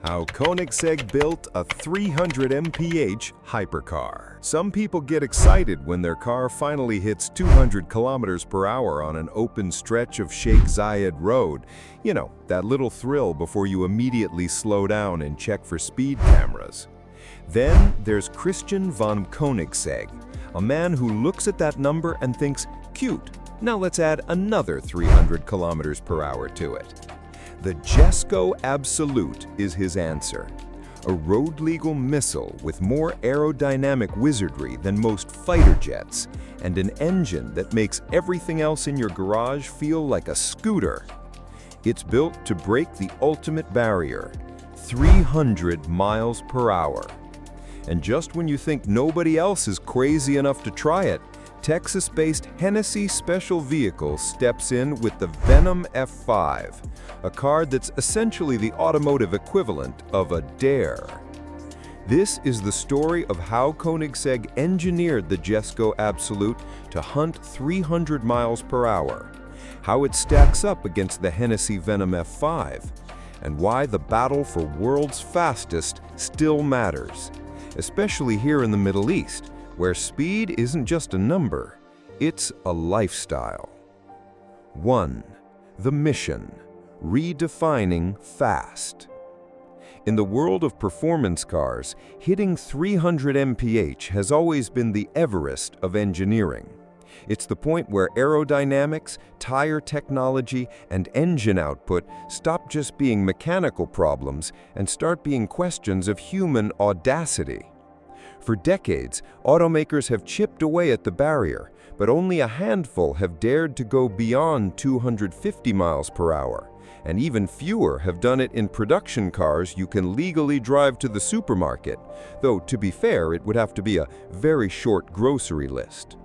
How Koenigsegg built a 300 MPH hypercar. Some people get excited when their car finally hits 200 kilometers per hour on an open stretch of Sheikh Zayed Road. You know, that little thrill before you immediately slow down and check for speed cameras. Then there's Christian von Koenigsegg, a man who looks at that number and thinks, cute, now let's add another 300 kilometers per hour to it. The Jesko Absolute is his answer. A road-legal missile with more aerodynamic wizardry than most fighter jets, and an engine that makes everything else in your garage feel like a scooter. It's built to break the ultimate barrier, 300 miles per hour. And just when you think nobody else is crazy enough to try it, Texas-based Hennessy Special Vehicles steps in with the Venom F5, a car that's essentially the automotive equivalent of a Dare. This is the story of how Koenigsegg engineered the Jesko Absolute to hunt 300 miles per hour, how it stacks up against the Hennessy Venom F5, and why the battle for world's fastest still matters, especially here in the Middle East, where speed isn't just a number, it's a lifestyle. 1. The mission: redefining fast. In the world of performance cars, hitting 300 mph has always been the Everest of engineering. It's the point where aerodynamics, tire technology, and engine output stop just being mechanical problems and start being questions of human audacity. For decades, automakers have chipped away at the barrier, but only a handful have dared to go beyond 250 miles per hour, and even fewer have done it in production cars you can legally drive to the supermarket, though to be fair, it would have to be a very short grocery list.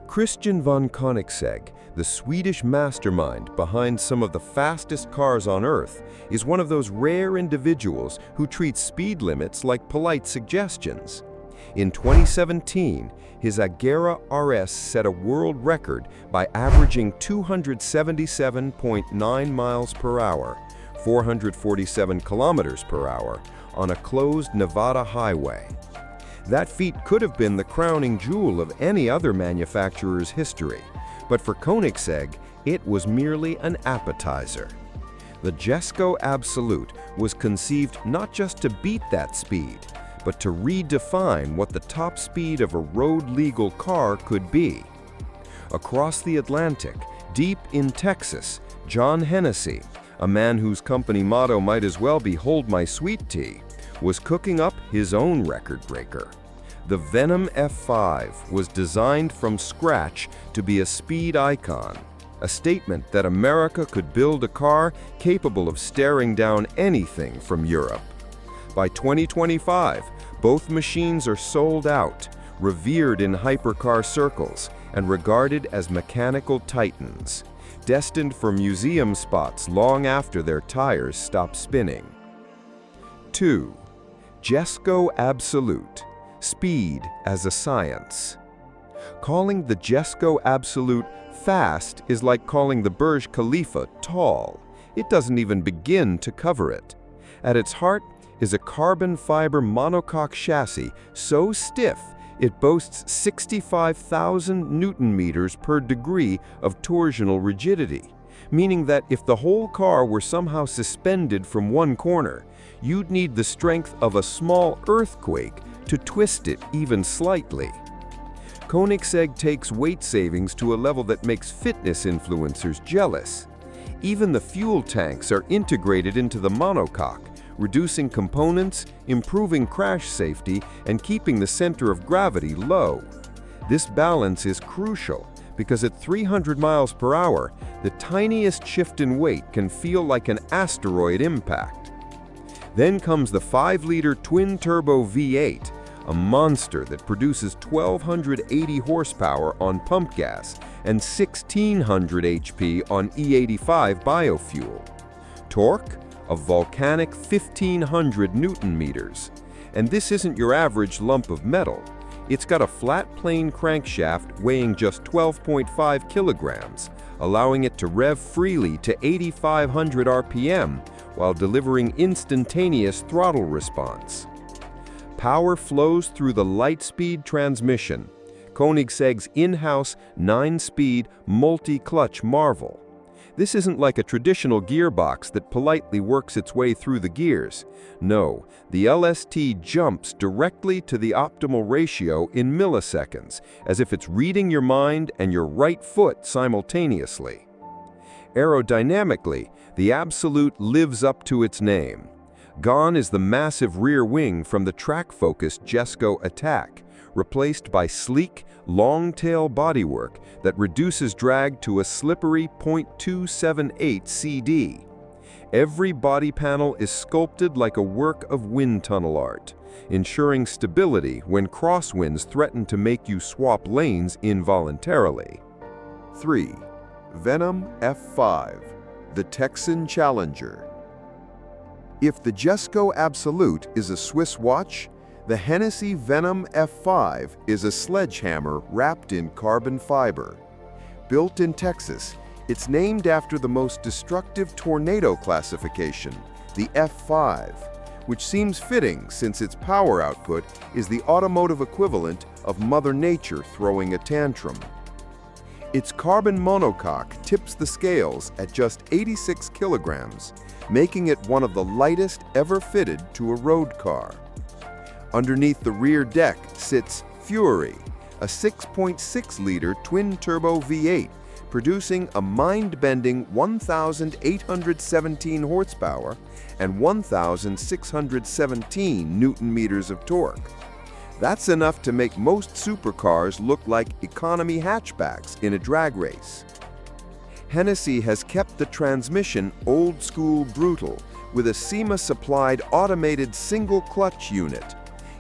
Christian von Koenigsegg, the Swedish mastermind behind some of the fastest cars on Earth, is one of those rare individuals who treats speed limits like polite suggestions. In 2017, his Agera RS set a world record by averaging 277.9 miles per hour, 447 kilometers per hour, on a closed Nevada highway. That feat could have been the crowning jewel of any other manufacturer's history, but for Koenigsegg, it was merely an appetizer. The Jesko Absolute was conceived not just to beat that speed, but to redefine what the top speed of a road-legal car could be. Across the Atlantic, deep in Texas, John Hennessy, a man whose company motto might as well be "Hold My Sweet Tea," was cooking up his own record breaker. The Venom F5 was designed from scratch to be a speed icon, a statement that America could build a car capable of staring down anything from Europe. By 2025, both machines are sold out, revered in hypercar circles, and regarded as mechanical titans, destined for museum spots long after their tires stop spinning. 2. Jesko Absolute: speed as a science. Calling the Jesko Absolute fast is like calling the Burj Khalifa tall. It doesn't even begin to cover it. At its heart is a carbon fiber monocoque chassis so stiff it boasts 65,000 Newton meters per degree of torsional rigidity, meaning that if the whole car were somehow suspended from one corner, you'd need the strength of a small earthquake to twist it even slightly. Koenigsegg takes weight savings to a level that makes fitness influencers jealous. Even the fuel tanks are integrated into the monocoque, reducing components, improving crash safety, and keeping the center of gravity low. This balance is crucial because at 300 miles per hour, the tiniest shift in weight can feel like an asteroid impact. Then comes the 5-liter twin-turbo V8, a monster that produces 1,280 horsepower on pump gas and 1,600 HP on E85 biofuel. Torque: a volcanic 1,500 Newton meters. And this isn't your average lump of metal. It's got a flat plane crankshaft weighing just 12.5 kilograms, allowing it to rev freely to 8,500 RPM while delivering instantaneous throttle response. Power flows through the light-speed transmission, Koenigsegg's in-house 9-speed multi-clutch marvel. This isn't like a traditional gearbox that politely works its way through the gears. No, the LST jumps directly to the optimal ratio in milliseconds, as if it's reading your mind and your right foot simultaneously. Aerodynamically, the Absolute lives up to its name. Gone is the massive rear wing from the track-focused Jesko Attack, replaced by sleek, long-tail bodywork that reduces drag to a slippery 0.278 CD. Every body panel is sculpted like a work of wind tunnel art, ensuring stability when crosswinds threaten to make you swap lanes involuntarily. 3. Venom F5, the Texan Challenger. If the Jesko Absolute is a Swiss watch, the Hennessy Venom F5 is a sledgehammer wrapped in carbon fiber. Built in Texas, it's named after the most destructive tornado classification, the F5, which seems fitting since its power output is the automotive equivalent of Mother Nature throwing a tantrum. Its carbon monocoque tips the scales at just 86 kilograms, making it one of the lightest ever fitted to a road car. Underneath the rear deck sits Fury, a 6.6-liter twin-turbo V8, producing a mind-bending 1,817 horsepower and 1,617 newton-meters of torque. That's enough to make most supercars look like economy hatchbacks in a drag race. Hennessy has kept the transmission old-school brutal with a SEMA-supplied automated single-clutch unit.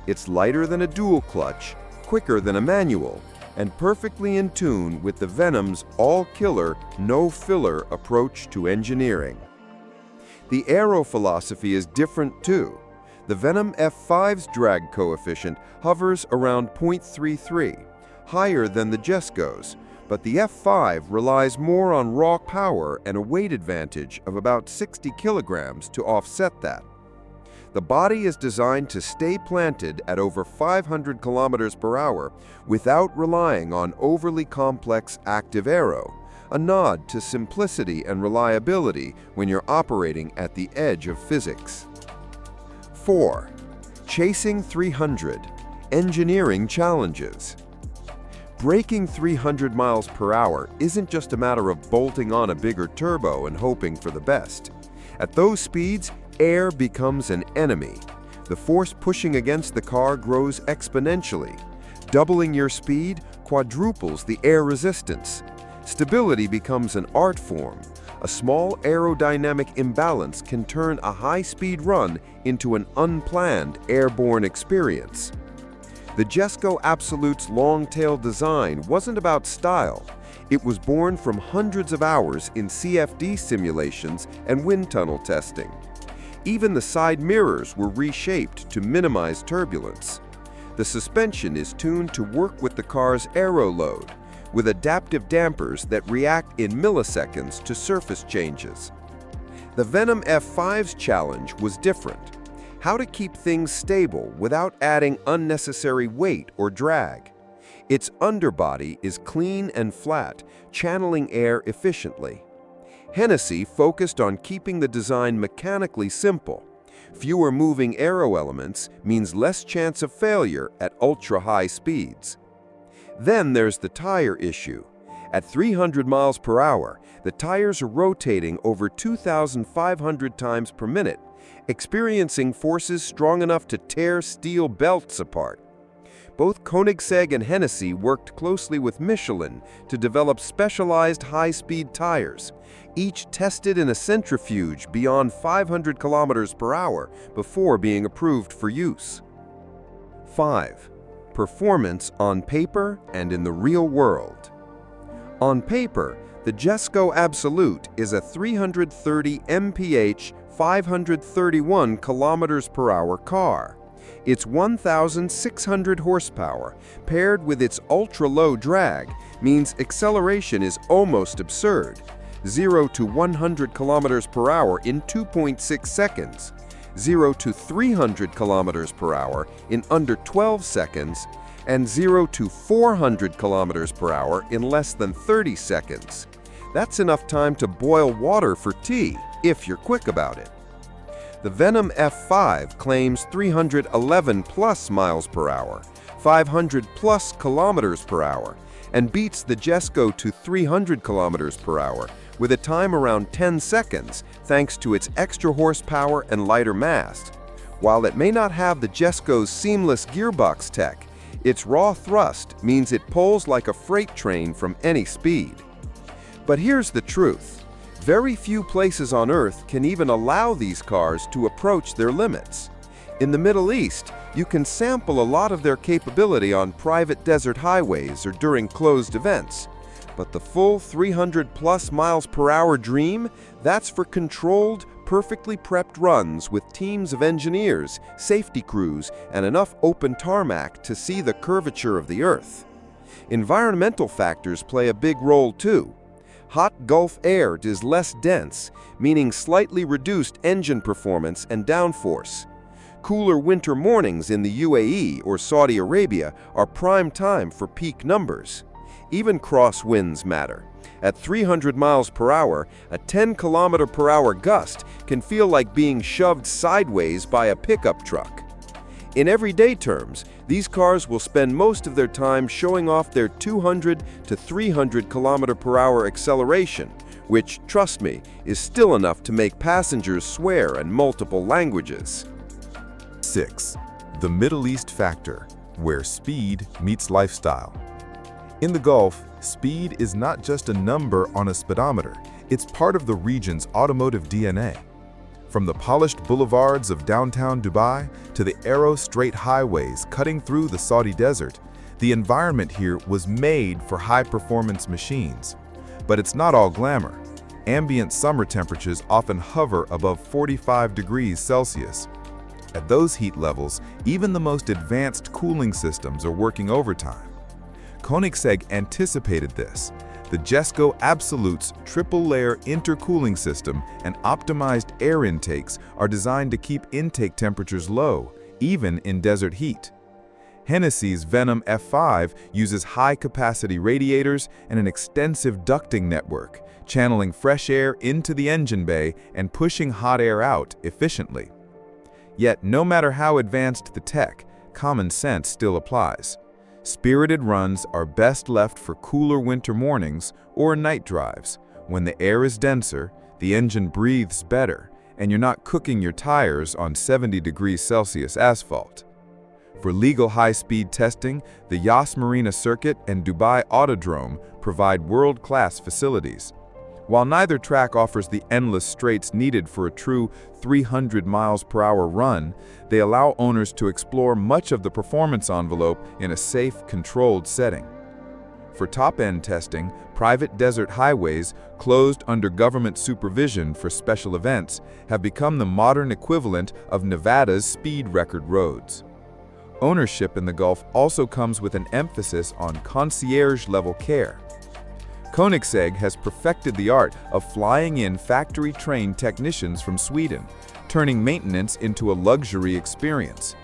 It's lighter than a dual-clutch, quicker than a manual, and perfectly in tune with the Venom's all-killer, no-filler approach to engineering. The aero philosophy is different too. The Venom F5's drag coefficient hovers around 0.33, higher than the Jesko's, but the F5 relies more on raw power and a weight advantage of about 60 kilograms to offset that. The body is designed to stay planted at over 500 kilometers per hour without relying on overly complex active aero, a nod to simplicity and reliability when you're operating at the edge of physics. 4. Chasing 300. Engineering challenges. Braking 300 miles per hour isn't just a matter of bolting on a bigger turbo and hoping for the best. At those speeds, air becomes an enemy. The force pushing against the car grows exponentially. Doubling your speed quadruples the air resistance. Stability becomes an art form. A small aerodynamic imbalance can turn a high-speed run into an unplanned airborne experience. The Jesko Absolute's long-tail design wasn't about style. It was born from hundreds of hours in CFD simulations and wind tunnel testing. Even the side mirrors were reshaped to minimize turbulence. The suspension is tuned to work with the car's aero load, with adaptive dampers that react in milliseconds to surface changes. The Venom F5's challenge was different: how to keep things stable without adding unnecessary weight or drag. Its underbody is clean and flat, channeling air efficiently. Hennessy focused on keeping the design mechanically simple. Fewer moving aero elements means less chance of failure at ultra-high speeds. Then there's the tire issue. At 300 miles per hour, the tires are rotating over 2,500 times per minute, experiencing forces strong enough to tear steel belts apart. Both Koenigsegg and Hennessy worked closely with Michelin to develop specialized high-speed tires, each tested in a centrifuge beyond 500 kilometers per hour before being approved for use. 5. Performance on paper and in the real world. On paper, the Jesko Absolute is a 330 MPH 531 kilometers per hour car. Its 1,600 horsepower, paired with its ultra-low drag, means acceleration is almost absurd. 0 to 100 kilometers per hour in 2.6 seconds, 0 to 300 kilometers per hour in under 12 seconds, and 0 to 400 kilometers per hour in less than 30 seconds. That's enough time to boil water for tea, if you're quick about it. The Venom F5 claims 311 plus miles per hour, 500 plus kilometers per hour, and beats the Jesko to 300 kilometers per hour with a time around 10 seconds thanks to its extra horsepower and lighter mass. While it may not have the Jesko's seamless gearbox tech, its raw thrust means it pulls like a freight train from any speed. But here's the truth. Very few places on Earth can even allow these cars to approach their limits. In the Middle East, you can sample a lot of their capability on private desert highways or during closed events. But the full 300 plus miles per hour dream, that's for controlled, perfectly prepped runs with teams of engineers, safety crews, and enough open tarmac to see the curvature of the Earth. Environmental factors play a big role too. Hot Gulf air is less dense, meaning slightly reduced engine performance and downforce. Cooler winter mornings in the UAE or Saudi Arabia are prime time for peak numbers. Even crosswinds matter. At 300 miles per hour, a 10 kilometer per hour gust can feel like being shoved sideways by a pickup truck. In everyday terms, these cars will spend most of their time showing off their 200 to 300 km per hour acceleration, which, trust me, is still enough to make passengers swear in multiple languages. 6. The Middle East factor, where speed meets lifestyle. In the Gulf, speed is not just a number on a speedometer, it's part of the region's automotive DNA. From the polished boulevards of downtown Dubai to the arrow straight highways cutting through the Saudi desert, the environment here was made for high-performance machines. But it's not all glamour. Ambient summer temperatures often hover above 45 degrees Celsius. At those heat levels, even the most advanced cooling systems are working overtime. Koenigsegg anticipated this. The Jesko Absolute's triple-layer intercooling system and optimized air intakes are designed to keep intake temperatures low, even in desert heat. Hennessy's Venom F5 uses high-capacity radiators and an extensive ducting network, channeling fresh air into the engine bay and pushing hot air out efficiently. Yet, no matter how advanced the tech, common sense still applies. Spirited runs are best left for cooler winter mornings or night drives. When the air is denser, the engine breathes better, and you're not cooking your tires on 70 degrees Celsius asphalt. For legal high-speed testing, the Yas Marina Circuit and Dubai Autodrome provide world-class facilities. While neither track offers the endless straights needed for a true 300 miles per hour run, they allow owners to explore much of the performance envelope in a safe, controlled setting. For top-end testing, private desert highways, closed under government supervision for special events, have become the modern equivalent of Nevada's speed record roads. Ownership in the Gulf also comes with an emphasis on concierge-level care. Koenigsegg has perfected the art of flying in factory-trained technicians from Sweden, turning maintenance into a luxury experience.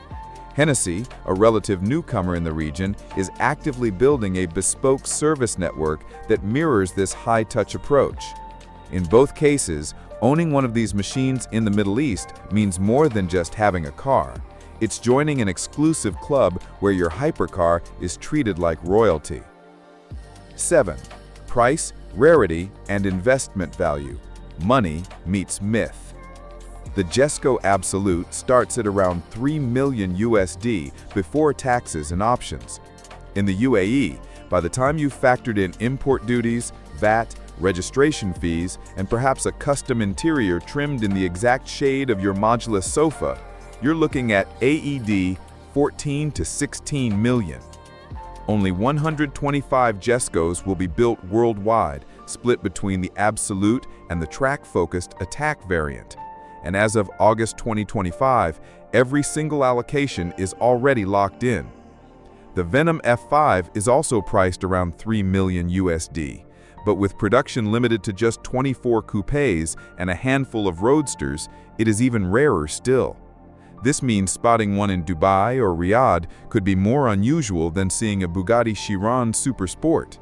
Hennessy, a relative newcomer in the region, is actively building a bespoke service network that mirrors this high-touch approach. In both cases, owning one of these machines in the Middle East means more than just having a car. It's joining an exclusive club where your hypercar is treated like royalty. 7. Price, rarity, and investment value. Money meets myth. The Jesko Absolute starts at around $3 million USD before taxes and options. In the UAE, by the time you've factored in import duties, VAT, registration fees, and perhaps a custom interior trimmed in the exact shade of your modular sofa, you're looking at AED 14 to 16 million. Only 125 Jeskos will be built worldwide, split between the Absolute and the track-focused Attack variant. And as of August 2025, every single allocation is already locked in. The Venom F5 is also priced around $3 million USD, but with production limited to just 24 coupes and a handful of roadsters, it is even rarer still. This means spotting one in Dubai or Riyadh could be more unusual than seeing a Bugatti Chiron Super Sport.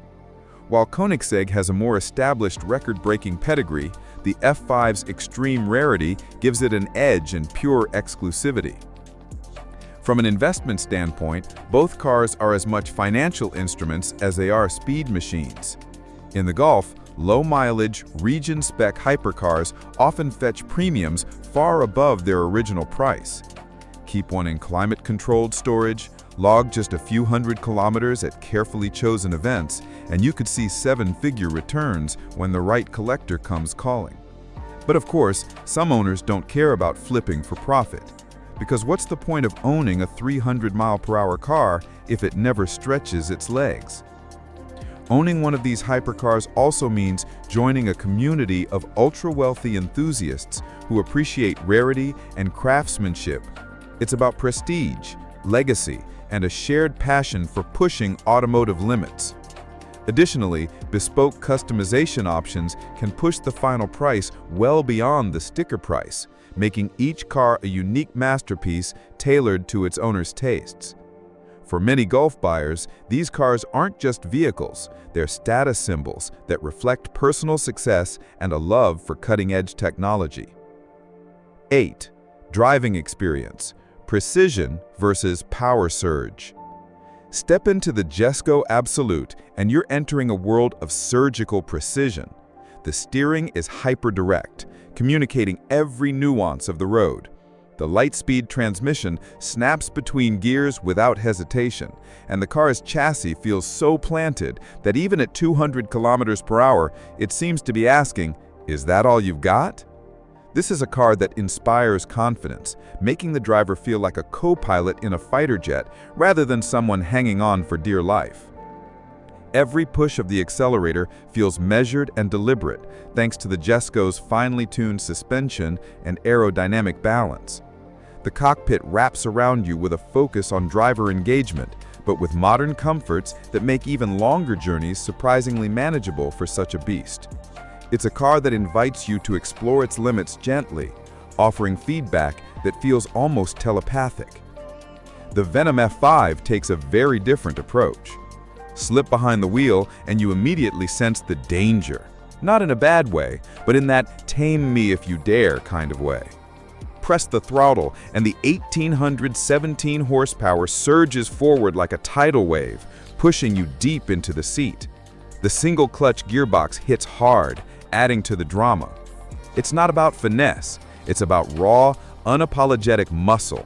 While Koenigsegg has a more established record-breaking pedigree, the F5's extreme rarity gives it an edge and pure exclusivity. From an investment standpoint, both cars are as much financial instruments as they are speed machines. In the Gulf, low-mileage, region-spec hypercars often fetch premiums far above their original price. Keep one in climate-controlled storage, log just a few hundred kilometers at carefully chosen events, and you could see seven-figure returns when the right collector comes calling. But of course, some owners don't care about flipping for profit. Because what's the point of owning a 300-mile-per-hour car if it never stretches its legs? Owning one of these hypercars also means joining a community of ultra-wealthy enthusiasts who appreciate rarity and craftsmanship. It's about prestige, legacy, and a shared passion for pushing automotive limits. Additionally, bespoke customization options can push the final price well beyond the sticker price, making each car a unique masterpiece tailored to its owner's tastes. For many Gulf buyers, these cars aren't just vehicles, they're status symbols that reflect personal success and a love for cutting-edge technology. 8. Driving experience. Precision versus power surge. Step into the Jesko Absolute and you're entering a world of surgical precision. The steering is hyper-direct, communicating every nuance of the road. The light-speed transmission snaps between gears without hesitation, and the car's chassis feels so planted that even at 200 kilometers per hour, it seems to be asking, "Is that all you've got?" This is a car that inspires confidence, making the driver feel like a co-pilot in a fighter jet rather than someone hanging on for dear life. Every push of the accelerator feels measured and deliberate, thanks to the Jesko's finely tuned suspension and aerodynamic balance. The cockpit wraps around you with a focus on driver engagement, but with modern comforts that make even longer journeys surprisingly manageable for such a beast. It's a car that invites you to explore its limits gently, offering feedback that feels almost telepathic. The Venom F5 takes a very different approach. Slip behind the wheel and you immediately sense the danger. Not in a bad way, but in that tame me if you dare kind of way. Press the throttle and the 1817 horsepower surges forward like a tidal wave, pushing you deep into the seat. The single clutch gearbox hits hard, adding to the drama. It's not about finesse, it's about raw, unapologetic muscle.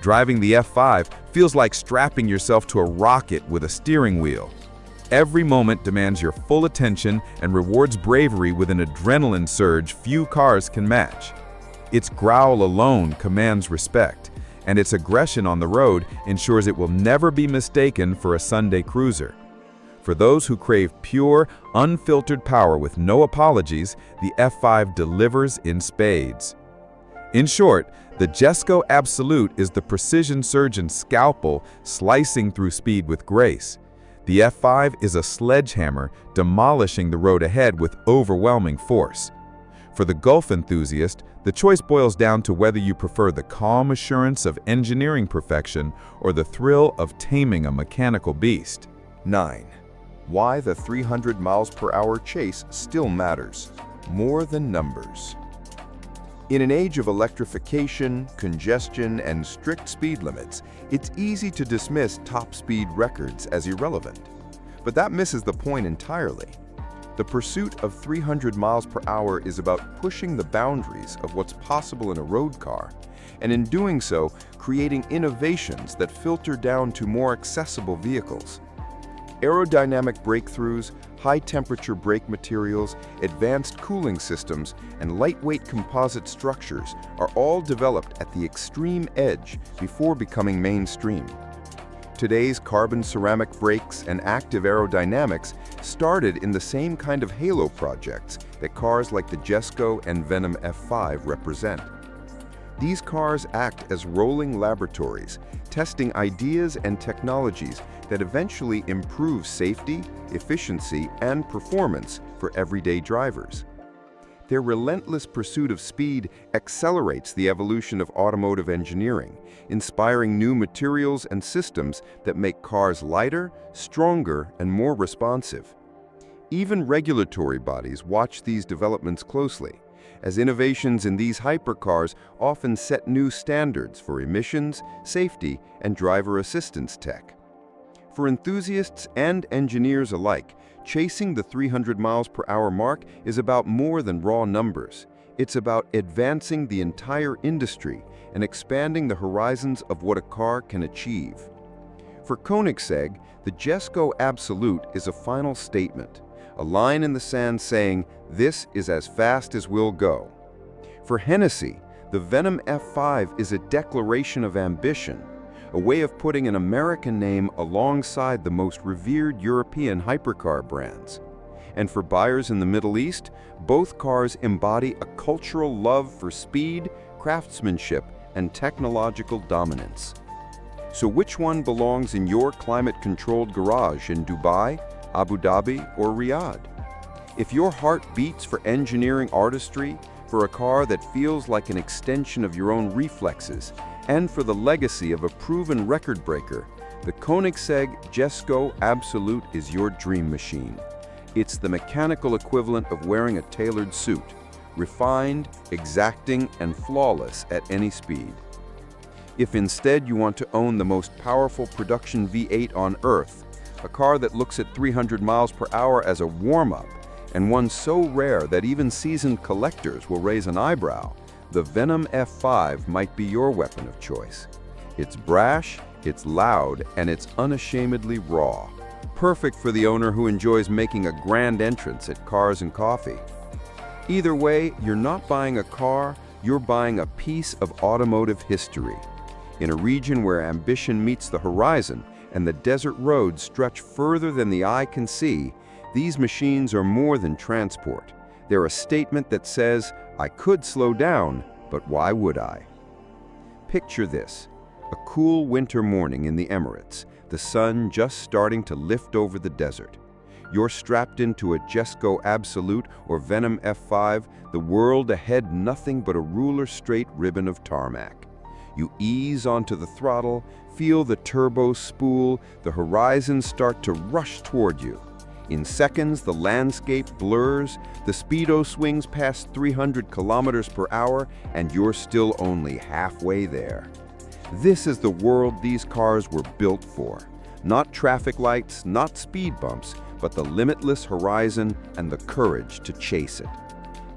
Driving the F5 feels like strapping yourself to a rocket with a steering wheel. Every moment demands your full attention and rewards bravery with an adrenaline surge few cars can match. Its growl alone commands respect, and its aggression on the road ensures it will never be mistaken for a Sunday cruiser. For those who crave pure, unfiltered power with no apologies, the F5 delivers in spades. In short, the Jesko Absolute is the precision surgeon's scalpel slicing through speed with grace. The F5 is a sledgehammer demolishing the road ahead with overwhelming force. For the Gulf enthusiast, the choice boils down to whether you prefer the calm assurance of engineering perfection or the thrill of taming a mechanical beast. 9. Why the 300 miles per hour chase still matters, more than numbers. In an age of electrification, congestion, and strict speed limits, it's easy to dismiss top speed records as irrelevant. But that misses the point entirely. The pursuit of 300 miles per hour is about pushing the boundaries of what's possible in a road car, and in doing so, creating innovations that filter down to more accessible vehicles. Aerodynamic breakthroughs, high-temperature brake materials, advanced cooling systems, and lightweight composite structures are all developed at the extreme edge before becoming mainstream. Today's carbon ceramic brakes and active aerodynamics started in the same kind of halo projects that cars like the Jesko and Venom F5 represent. These cars act as rolling laboratories, testing ideas and technologies that eventually improve safety, efficiency, and performance for everyday drivers. Their relentless pursuit of speed accelerates the evolution of automotive engineering, inspiring new materials and systems that make cars lighter, stronger, and more responsive. Even regulatory bodies watch these developments closely, as innovations in these hypercars often set new standards for emissions, safety, and driver assistance tech. For enthusiasts and engineers alike, chasing the 300 miles per hour mark is about more than raw numbers. It's about advancing the entire industry and expanding the horizons of what a car can achieve. For Koenigsegg, the Jesko Absolute is a final statement, a line in the sand saying, "This is as fast as we'll go." For Hennessy, the Venom F5 is a declaration of ambition, a way of putting an American name alongside the most revered European hypercar brands. And for buyers in the Middle East, both cars embody a cultural love for speed, craftsmanship, and technological dominance. So which one belongs in your climate-controlled garage in Dubai, Abu Dhabi, or Riyadh? If your heart beats for engineering artistry, for a car that feels like an extension of your own reflexes, and for the legacy of a proven record breaker, the Koenigsegg Jesko Absolute is your dream machine. It's the mechanical equivalent of wearing a tailored suit, refined, exacting, and flawless at any speed. If instead you want to own the most powerful production V8 on Earth, a car that looks at 300 miles per hour as a warm-up, and one so rare that even seasoned collectors will raise an eyebrow, the Venom F5 might be your weapon of choice. It's brash, it's loud, and it's unashamedly raw. Perfect for the owner who enjoys making a grand entrance at Cars and Coffee. Either way, you're not buying a car, you're buying a piece of automotive history. In a region where ambition meets the horizon and the desert roads stretch further than the eye can see, these machines are more than transport. They're a statement that says, "I could slow down, but why would I?" Picture this: a cool winter morning in the Emirates, the sun just starting to lift over the desert. You're strapped into a Jesko Absolute or Venom F5, the world ahead nothing but a ruler-straight ribbon of tarmac. You ease onto the throttle, feel the turbo spool, the horizons start to rush toward you. In seconds, the landscape blurs, the speedo swings past 300 kilometers per hour, and you're still only halfway there. This is the world these cars were built for. Not traffic lights, not speed bumps, but the limitless horizon and the courage to chase it.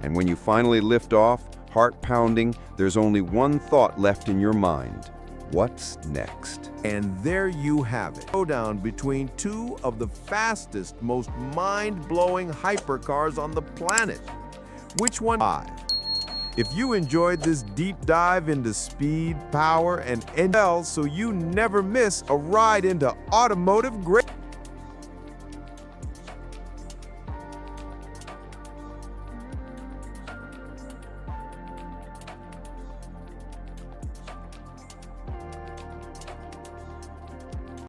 And when you finally lift off, heart pounding, there's only one thought left in your mind: what's next? And there you have it. Showdown between two of the fastest, most mind-blowing hypercars on the planet. Which one? If you enjoyed this deep dive into speed, power, and engine, so you never miss a ride into automotive great.